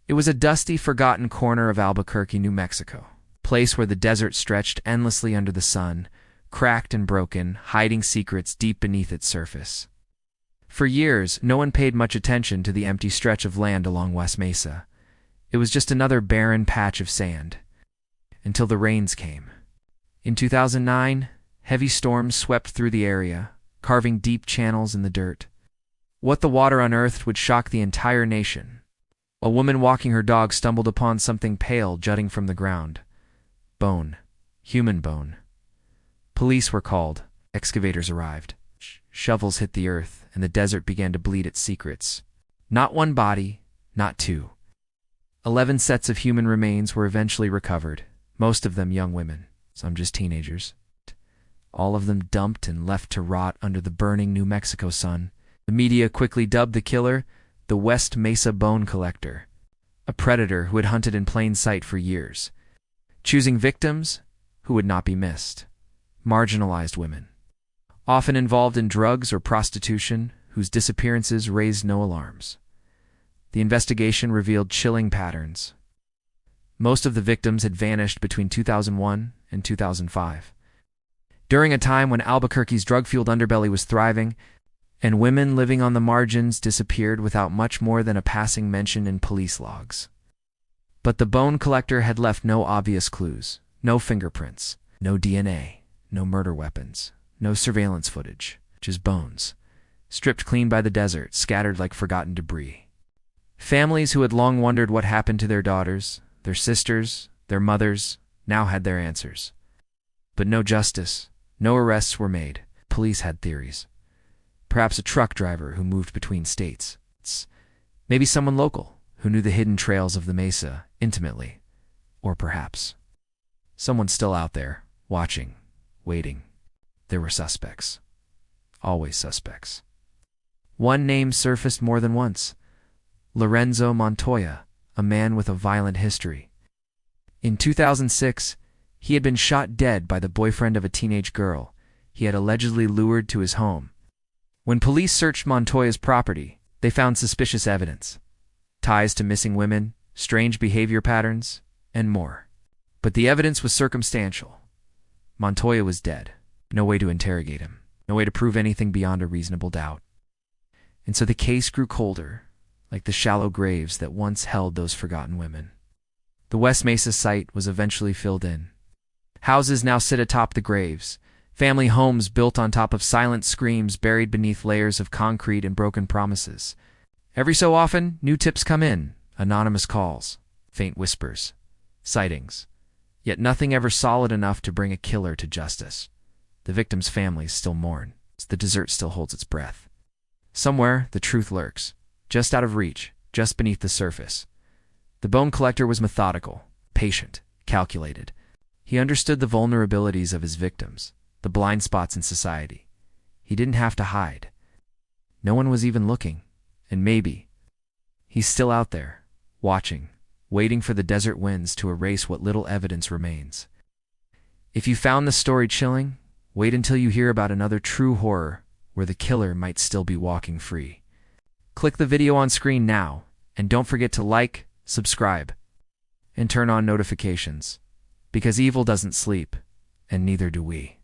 It was a dusty, forgotten corner of Albuquerque, New Mexico, a place where the desert stretched endlessly under the sun, cracked and broken, hiding secrets deep beneath its surface. For years, no one paid much attention to the empty stretch of land along West Mesa. It was just another barren patch of sand. Until the rains came. In 2009, heavy storms swept through the area, carving deep channels in the dirt. What the water unearthed would shock the entire nation. A woman walking her dog stumbled upon something pale jutting from the ground. Bone. Human bone. Police were called. Excavators arrived. Shovels hit the earth, and the desert began to bleed its secrets. Not one body, not two. 11 sets of human remains were eventually recovered, most of them young women, some just teenagers. All of them dumped and left to rot under the burning New Mexico sun. The media quickly dubbed the killer the West Mesa Bone Collector, a predator who had hunted in plain sight for years, choosing victims who would not be missed. Marginalized women, often involved in drugs or prostitution, whose disappearances raised no alarms. The investigation revealed chilling patterns. Most of the victims had vanished between 2001 and 2005, during a time when Albuquerque's drug-fueled underbelly was thriving, and women living on the margins disappeared without much more than a passing mention in police logs. But the bone collector had left no obvious clues, no fingerprints, no DNA, no murder weapons, no surveillance footage, just bones, stripped clean by the desert, scattered like forgotten debris. Families who had long wondered what happened to their daughters, their sisters, their mothers, now had their answers. But no justice, no arrests were made. Police had theories. Perhaps a truck driver who moved between states. Maybe someone local who knew the hidden trails of the Mesa intimately. Or perhaps someone still out there, watching, waiting. There were suspects. Always suspects. One name surfaced more than once. Lorenzo Montoya, a man with a violent history. In 2006, he had been shot dead by the boyfriend of a teenage girl he had allegedly lured to his home. When police searched Montoya's property, they found suspicious evidence. Ties to missing women, strange behavior patterns, and more. But the evidence was circumstantial. Montoya was dead. No way to interrogate him. No way to prove anything beyond a reasonable doubt. And so the case grew colder, like the shallow graves that once held those forgotten women. The West Mesa site was eventually filled in. Houses now sit atop the graves, family homes built on top of silent screams buried beneath layers of concrete and broken promises. Every so often, new tips come in, anonymous calls, faint whispers, sightings, yet nothing ever solid enough to bring a killer to justice. The victims' families still mourn. The desert still holds its breath. Somewhere, the truth lurks, just out of reach, just beneath the surface. The bone collector was methodical, patient, calculated. He understood the vulnerabilities of his victims, the blind spots in society. He didn't have to hide. No one was even looking, and maybe he's still out there, watching, waiting for the desert winds to erase what little evidence remains. If you found the story chilling, wait until you hear about another true horror where the killer might still be walking free. Click the video on screen now, and don't forget to like, subscribe, and turn on notifications, because evil doesn't sleep, and neither do we.